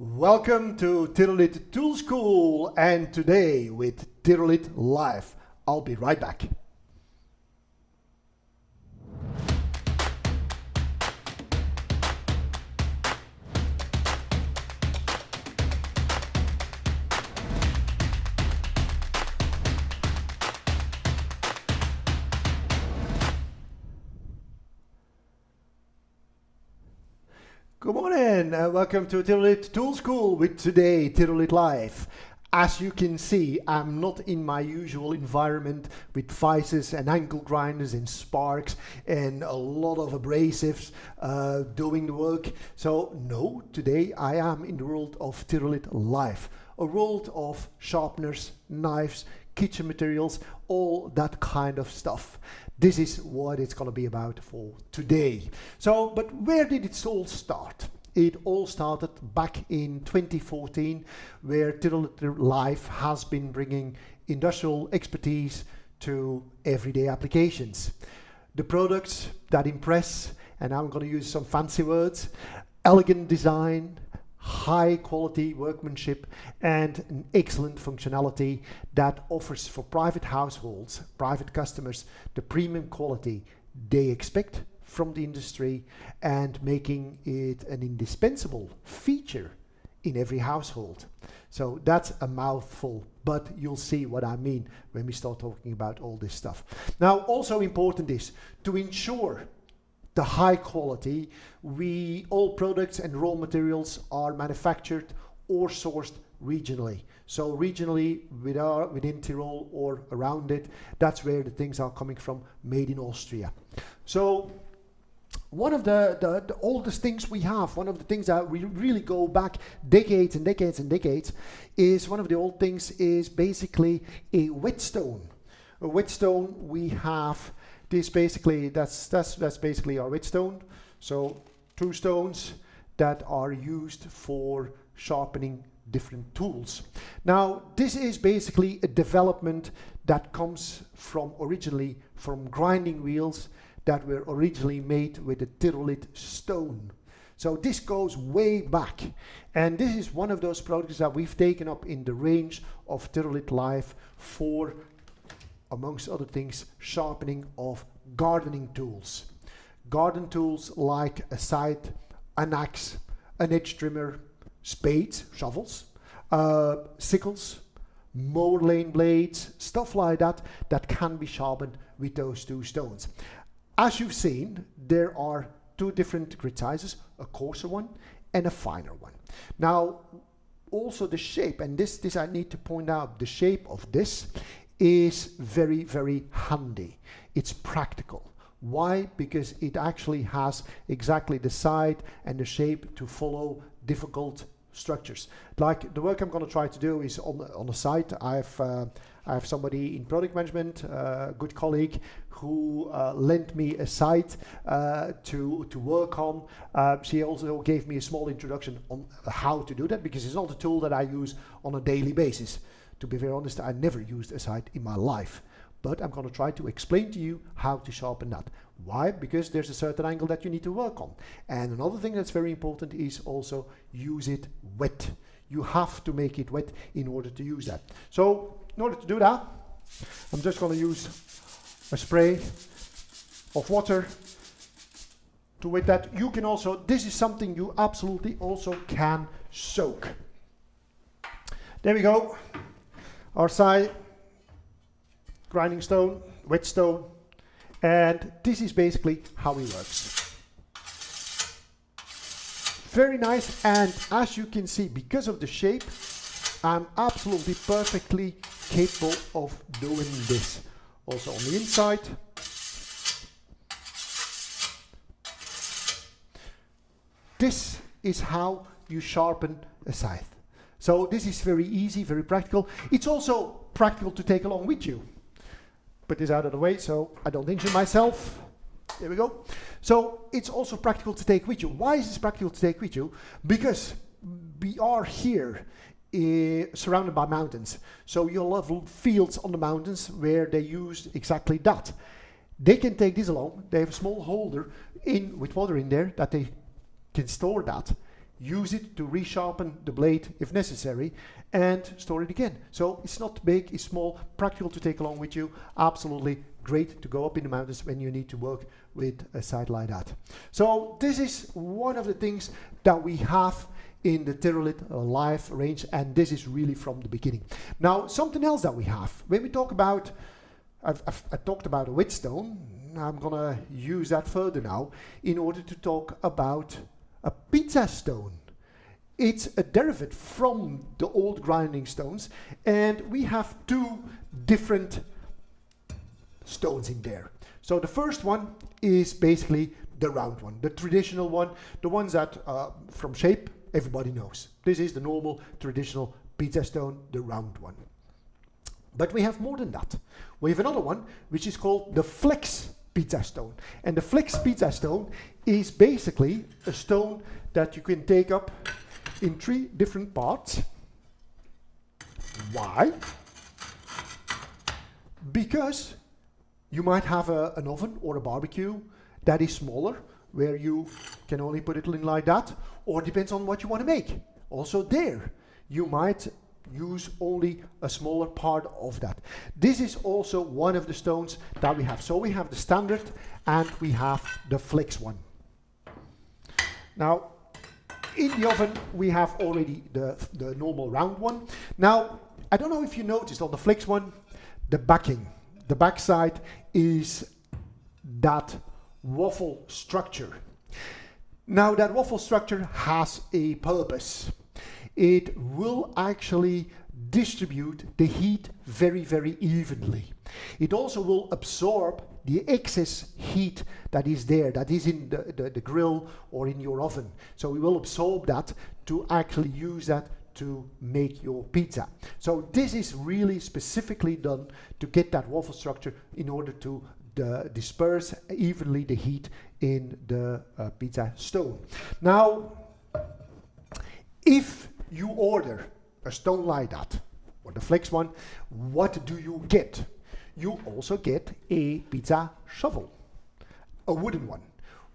Welcome to TYROLIT Tool School, and today with TYROLIT Life. I'll be right back. Good morning and welcome to TYROLIT Tool School with today TYROLIT Life. As you can see, I'm not in my usual environment with vices and angle grinders and sparks and a lot of abrasives doing the work. So no, today I am in the world of TYROLIT Life, a world of sharpeners, knives, kitchen materials, all that kind of stuff. This is what it's going to be about for today. So, but where did it all start? It all started back in 2014, where TYROLIT Life has been bringing industrial expertise to everyday applications. The products that impress, and I'm going to use some fancy words, elegant design, high quality workmanship, and an excellent functionality that offers for private households, private customers, the premium quality they expect from the industry, and making it an indispensable feature in every household. So that's a mouthful, but you'll see what I mean when we start talking about all this stuff. Now, also important is to ensure the high quality. All products and raw materials are manufactured or sourced regionally. So regionally within Tyrol or around it, that's where the things are coming from, made in Austria. So one of the oldest things we have, one of the things that we really go back decades and decades and decades, is one of the old things is basically a whetstone. A whetstone, we have this basically, that's basically our whetstone. So two stones that are used for sharpening different tools. Now, this is basically a development that comes from originally from grinding wheels that were originally made with a TYROLIT stone. So this goes way back, and this is one of those products that we've taken up in the range of TYROLIT Life for, amongst other things, sharpening of gardening tools. Garden tools like a scythe, an axe, an edge trimmer, spades, shovels, sickles, mower lane blades, stuff like that, that can be sharpened with those two stones. As you've seen, there are two different grit sizes, a coarser one and a finer one. Now, also the shape, and this I need to point out, the shape of this is very, very handy. It's practical. Why? Because it actually has exactly the side and the shape to follow difficult structures. Like the work I'm going to try to do is on the side. I have somebody in product management, a good colleague, who lent me a site to work on. She also gave me a small introduction on how to do that, because it's not a tool that I use on a daily basis. To be very honest, I never used a scythe in my life, but I'm going to try to explain to you how to sharpen that. Why? Because there's a certain angle that you need to work on. And another thing that's very important is also use it wet. You have to make it wet in order to use that. So in order to do that, I'm just going to use a spray of water to wet that. You can also, this is something you absolutely also can soak. There we go. Our side grinding stone, whetstone, and this is basically how it works. Very nice, and as you can see, because of the shape, I'm absolutely perfectly capable of doing this. Also on the inside. This is how you sharpen a scythe. So this is very easy, very practical. It's also practical to take along with you. Put this out of the way so I don't injure myself. There we go. So it's also practical to take with you. Why is this practical to take with you? Because we are here surrounded by mountains. So you'll have fields on the mountains where they use exactly that. They can take this along. They have a small holder with water in there that they can store that. use it to resharpen the blade if necessary, and store it again. So it's not big, it's small, practical to take along with you, absolutely great to go up in the mountains when you need to work with a side like that. So this is one of the things that we have in the TYROLIT Life range, and this is really from the beginning. Now, something else that we have, when we talk about, I talked about a whetstone, I'm gonna use that further now in order to talk about a pizza stone. It's a derivative from the old grinding stones, and we have two different stones in there. So the first one is basically the round one, the traditional one, the ones that from shape everybody knows. This is the normal traditional pizza stone, the round one. But we have more than that. We have another one which is called the flex pizza stone. And the flex pizza stone is basically a stone that you can take up in 3 different parts. Why? Because you might have an oven or a barbecue that is smaller, where you can only put it in like that, or depends on what you want to make. Also there, you might use only a smaller part of that. This is also one of the stones that we have. So we have the standard and we have the flex one. Now, in the oven, we have already the normal round one. Now, I don't know if you noticed on the flex one, the backing, the backside is that waffle structure. Now, that waffle structure has a purpose. It will actually distribute the heat very, very evenly. It also will absorb the excess heat that is there, that is in the grill or in your oven. So we will absorb that to actually use that to make your pizza. So this is really specifically done to get that waffle structure in order to disperse evenly the heat in the pizza stone. Now, if you order a stone like that, or the flex one, what do you get? You also get a pizza shovel, a wooden one.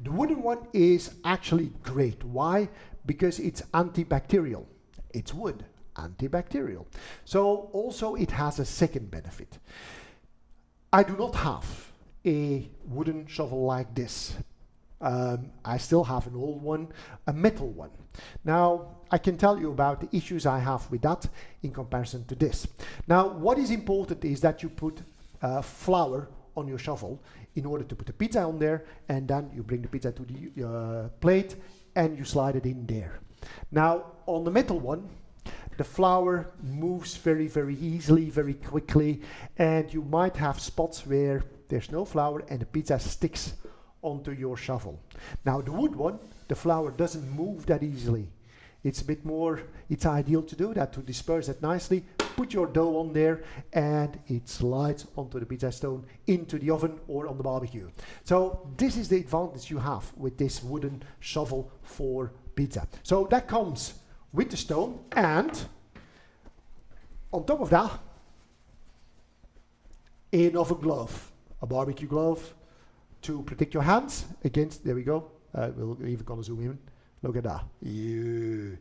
The wooden one is actually great. Why? Because it's antibacterial. It's wood, antibacterial. So also it has a second benefit. I do not have a wooden shovel like this. I still have an old one, a metal one. Now, I can tell you about the issues I have with that in comparison to this. Now, what is important is that you put flour on your shovel in order to put the pizza on there, and then you bring the pizza to the plate and you slide it in there. Now, on the metal one, the flour moves very, very easily, very quickly, and you might have spots where there's no flour and the pizza sticks onto your shovel. Now, the wood one, the flour doesn't move that easily. It's a bit more, it's ideal to do that, to disperse it nicely, put your dough on there, and it slides onto the pizza stone, into the oven or on the barbecue. So this is the advantage you have with this wooden shovel for pizza. So that comes with the stone, and on top of that, an oven glove, a barbecue glove to protect your hands against, there we go, we're even gonna zoom in. Look at that. Yeah.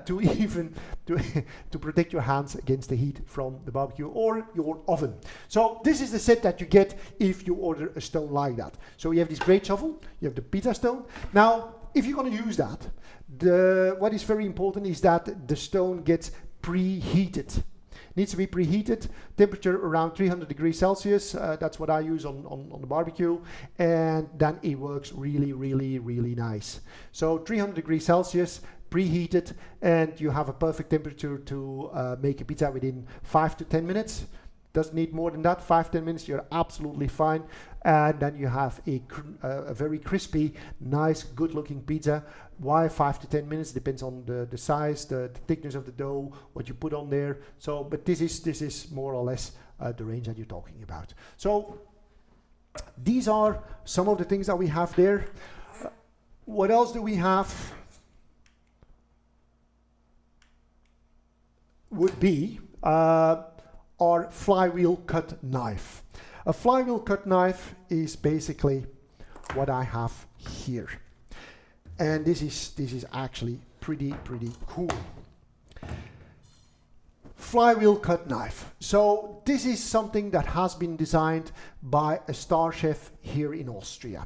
To protect your hands against the heat from the barbecue or your oven. So this is the set that you get if you order a stone like that. So you have this great shovel, you have the pizza stone. Now, if you're going to use that, what is very important is that the stone gets preheated. Needs to be preheated, temperature around 300 degrees Celsius. That's what I use on the barbecue, and then it works really, really, really nice. So 300 degrees Celsius, preheated, and you have a perfect temperature to make a pizza within 5 to 10 minutes. Doesn't need more than that, 5-10 minutes, you're absolutely fine. And then you have a very crispy, nice, good-looking pizza. Why 5 to 10 minutes? Depends on the size, the thickness of the dough, what you put on there. So, but this is more or less the range that you're talking about. So these are some of the things that we have there. What else do we have? Would be our flywheel cut knife. A flywheel cut knife is basically what I have here. And this is actually pretty cool. Flywheel cut knife. So this is something that has been designed by a star chef here in Austria.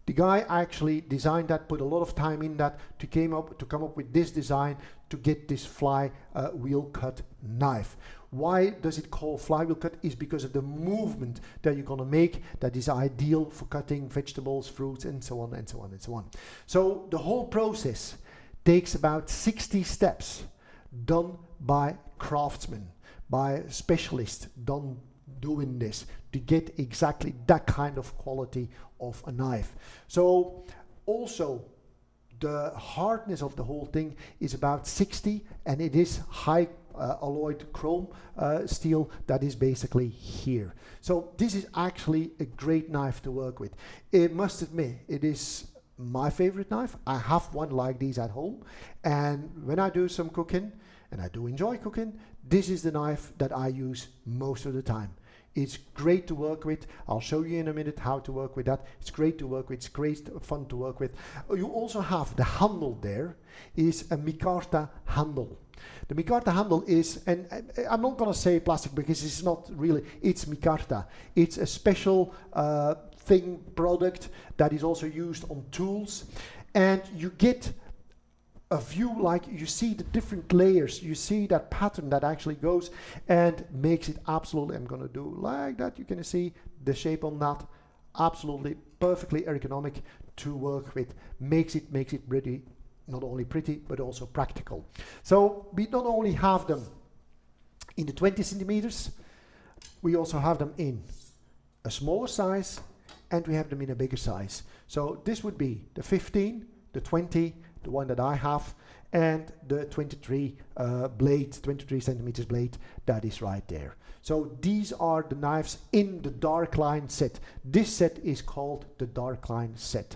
The guy actually designed that, put a lot of time in that to come up with this design to get this flywheel cut knife. Why does it call flywheel cut? Is because of the movement that you're gonna make that is ideal for cutting vegetables, fruits, and so on and so on and so on. So the whole process takes about 60 steps, done by craftsmen, by specialists doing this to get exactly that kind of quality of a knife. So also the hardness of the whole thing is about 60, and it is high alloyed chrome steel that is basically here. So this is actually a great knife to work with. I must admit, it is my favorite knife. I have one like these at home, and when I do some cooking, and I do enjoy cooking, this is the knife that I use most of the time. It's great to work with. I'll show you in a minute how to work with that. It's great to work with. It's great fun to work with. You also have the handle there is a micarta handle. The micarta handle is, and I'm not going to say plastic because it's not really, it's micarta. It's a special product that is also used on tools, and you get a view like you see the different layers, you see that pattern that actually goes and makes it absolutely, I'm going to do like that, you can see the shape on that, absolutely perfectly ergonomic to work with, makes it pretty, not only pretty but also practical. So we not only have them in the 20 centimeters, we also have them in a smaller size, and we have them in a bigger size. So this would be the 15, the 20, the one that I have, and the 23 centimeters blade that is right there. So these are the knives in the DARKLINE set. This set is called the DARKLINE set.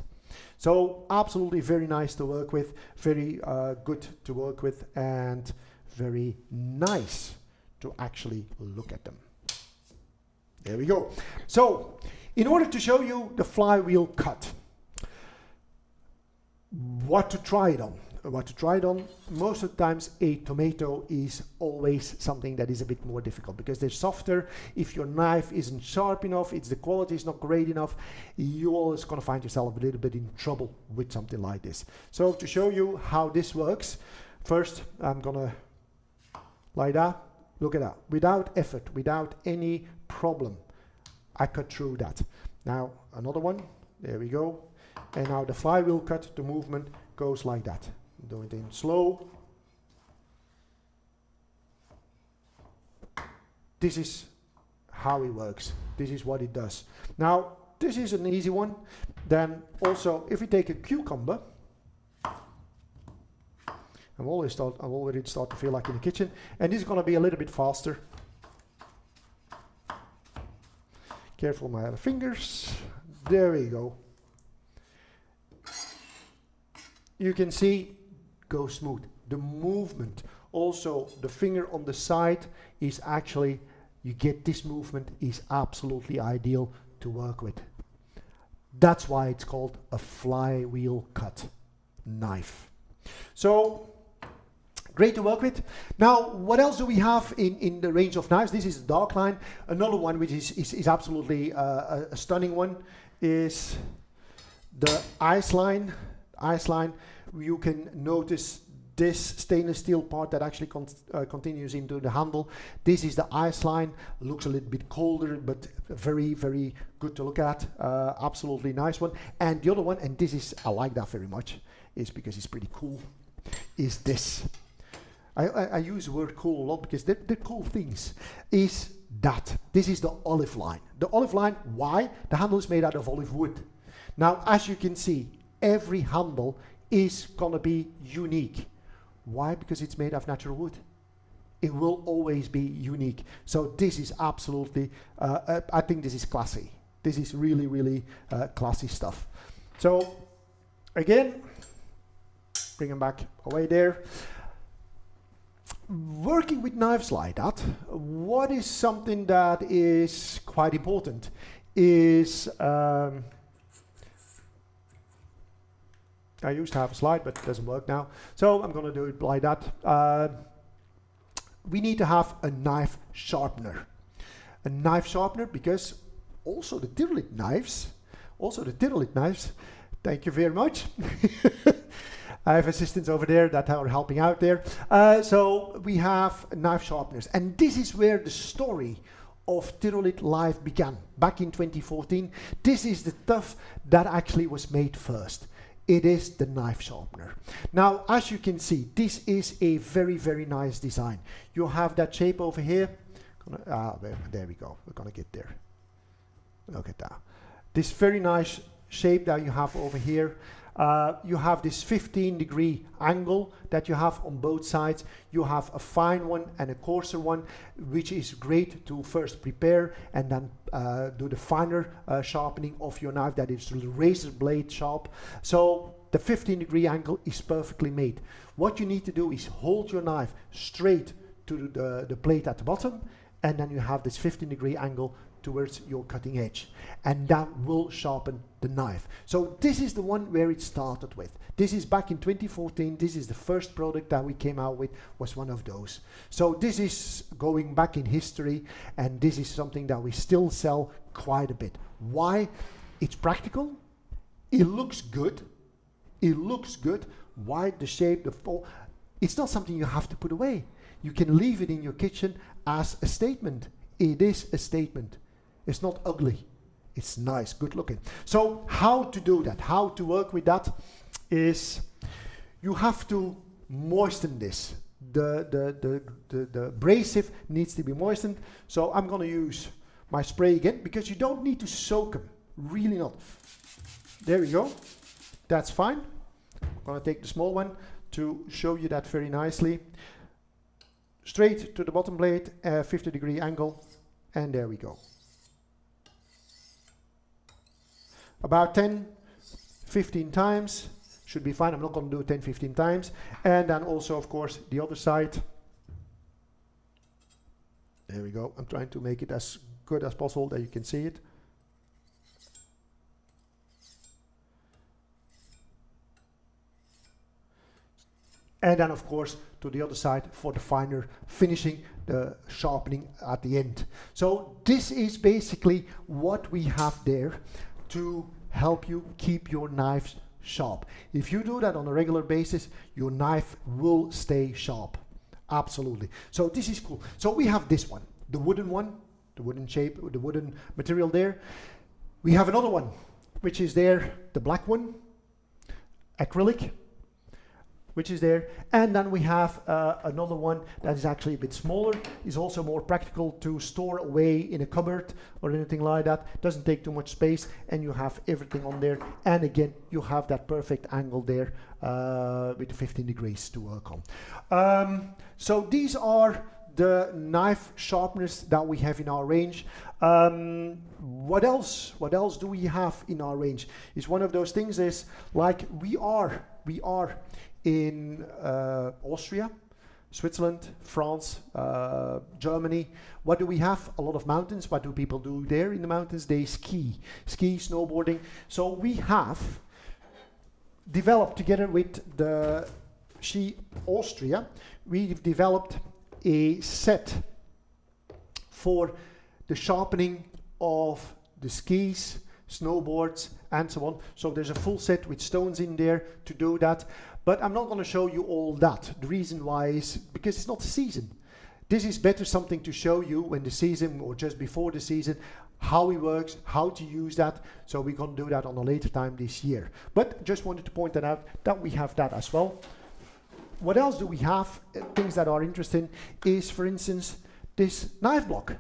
So absolutely very nice to work with, very good to work with, and very nice to actually look at them. There we go. So in order to show you the flywheel cut, what to try it on, most of the times a tomato is always something that is a bit more difficult because they're softer. If your knife isn't sharp enough, the quality is not great enough, you're always going to find yourself a little bit in trouble with something like this. So to show you how this works, first I'm gonna like that, look at that, without effort, without any problem, I cut through that. Now another one, there we go. And now the flywheel cut, the movement goes like that. Do it in slow. This is how it works. This is what it does. Now, this is an easy one. Then also, if we take a cucumber, I'm already start to feel like in the kitchen, and this is going to be a little bit faster. Careful my other fingers. There we go. You can see, go smooth. The movement, also the finger on the side is actually, you get this movement is absolutely ideal to work with. That's why it's called a flywheel cut knife. So, great to work with. Now, what else do we have in the range of knives? This is the DARKLINE. Another one which is absolutely a stunning one is the Iceline. You can notice this stainless steel part that actually continues into the handle. This is the Iceline. Looks a little bit colder, but very, very good to look at. Absolutely nice one. And the other one, and this is, I like that very much, is because it's pretty cool, is this. I use the word cool a lot because they're cool things. Is that. This is the olive line. The olive line, why? The handle is made out of olive wood. Now, as you can see, every handle is gonna be unique. Why? Because it's made of natural wood. It will always be unique. So this is absolutely, I think this is classy. This is really, really classy stuff. So again, bring them back away there. Working with knives like that, what is something that is quite important is I used to have a slide, but it doesn't work now. So I'm going to do it like that. We need to have a knife sharpener. A knife sharpener, because also the Tyrolit knives, thank you very much. I have assistants over there that are helping out there. So we have knife sharpeners, and this is where the story of Tyrolit Life began back in 2014. This is the stuff that actually was made first. It is the knife sharpener. Now, as you can see, this is a very, very nice design. You have that shape over here. There we go. We're gonna get there. Look at that. This very nice shape that you have over here. You have this 15-degree angle that you have on both sides. You have a fine one and a coarser one, which is great to first prepare and then do the finer sharpening of your knife, that is the razor blade sharp. So the 15-degree angle is perfectly made. What you need to do is hold your knife straight to the plate at the bottom, and then you have this 15-degree angle towards your cutting edge, and that will sharpen the knife. So this is the one where it started with. This is back in 2014. This is the first product that we came out with, was one of those. So this is going back in history, and this is something that we still sell quite a bit. Why? It's practical. It looks good. It looks good. Why? The shape, the form. It's not something you have to put away. You can leave it in your kitchen as a statement. It is a statement. It's not ugly. It's nice, good looking. So how to do that, how to work with that, is you have to moisten this. The abrasive needs to be moistened. So I'm going to use my spray again, because you don't need to soak them. Really not. There we go. That's fine. I'm going to take the small one to show you that very nicely. Straight to the bottom blade, 50-degree angle, and there we go. About 10, 15 times should be fine. I'm not going to do it 10, 15 times. And then also, of course, the other side. There we go. I'm trying to make it as good as possible that you can see it. And then, of course, to the other side for the finer finishing, the sharpening at the end. So this is basically what we have there to help you keep your knives sharp. If you do that on a regular basis, your knife will stay sharp. Absolutely. So this is cool. So we have this one, the wooden shape, the wooden material there. We have another one, which is there, the black one, acrylic, which is there. And then we have another one that is actually a bit smaller, is also more practical to store away in a cupboard or anything like that. Doesn't take too much space, and you have everything on there. And again, you have that perfect angle there with the 15 degrees to work on. So these are the knife sharpeners that we have in our range. What else do we have in our range? It's one of those things is like we are in Austria, Switzerland, France, Germany. What do we have? A lot of mountains. What do people do there in the mountains? They ski, snowboarding. So we have developed together with the Ski Austria, we've developed a set for the sharpening of the skis, snowboards, and so on. So there's a full set with stones in there to do that. But I'm not going to show you all that. The reason why is because it's not the season. This is better something to show you when the season or just before the season, how it works, how to use that. So we're going to do that on a later time this year. But just wanted to point that out, that we have that as well. What else do we have? Things that are interesting is, for instance, this knife block.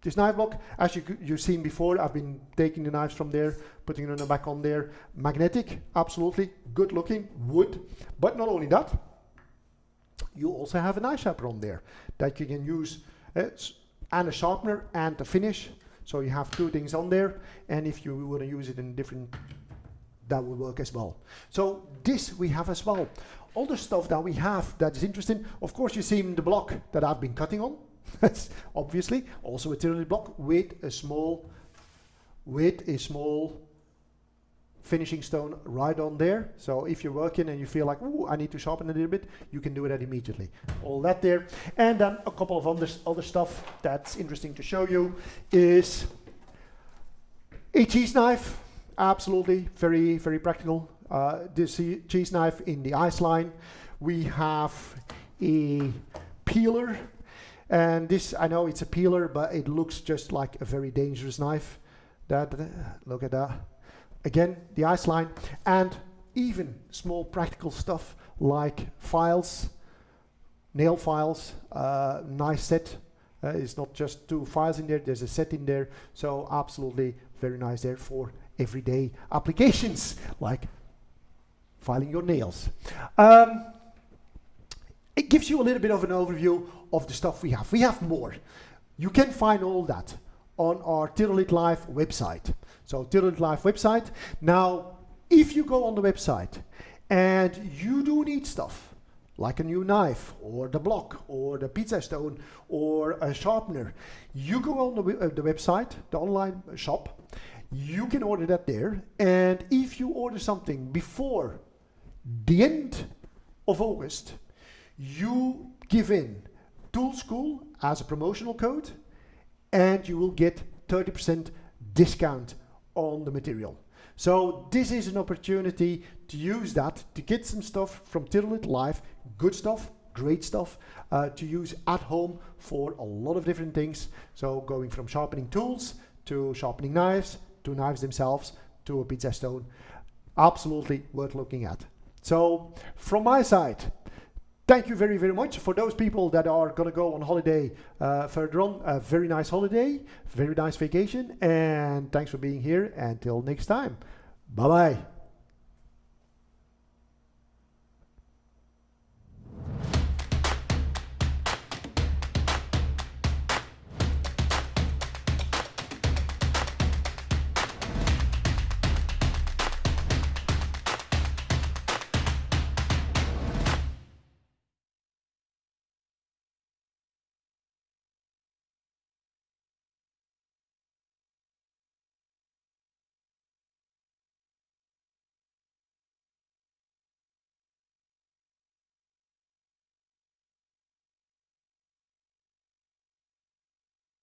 This knife block, as you've seen before, I've been taking the knives from there, putting them back on there. Magnetic, absolutely, good looking, wood. But not only that, you also have a knife sharpener on there that you can use, and a sharpener and a finish. So you have two things on there, and if you want to use it in different, that will work as well. So this we have as well. Other stuff that we have that is interesting, of course, you see in the block that I've been cutting on. That's obviously also a Tyrolit block with a small finishing stone right on there. So if you're working and you feel like, ooh, I need to sharpen a little bit, you can do that immediately. All that there. And then a couple of other stuff that's interesting to show you is a cheese knife. Absolutely, very, very practical. This cheese knife in the ice line. We have a peeler. And this, I know it's a peeler, but it looks just like a very dangerous knife. Look at that. Again, the ice line. And even small practical stuff like files, nail files, nice set. It's not just 2 files in there, there's a set in there. So absolutely very nice there for everyday applications, like filing your nails. It gives you a little bit of an overview of the stuff we have. We have more. You can find all that on our TYROLIT Life website. So TYROLIT Life website. Now, if you go on the website and you do need stuff, like a new knife, or the block, or the pizza stone, or a sharpener, you go on the website, the online shop, you can order that there. And if you order something before the end of August, you give in Tool School as a promotional code, and you will get 30% discount on the material. So this is an opportunity to use that to get some stuff from TYROLIT Life, good stuff, great stuff, to use at home for a lot of different things. So going from sharpening tools to sharpening knives, to knives themselves, to a pizza stone. Absolutely worth looking at. So from my side, thank you very, very much. For those people that are going to go on holiday further on, a very nice holiday, very nice vacation, and thanks for being here. Until next time, bye-bye.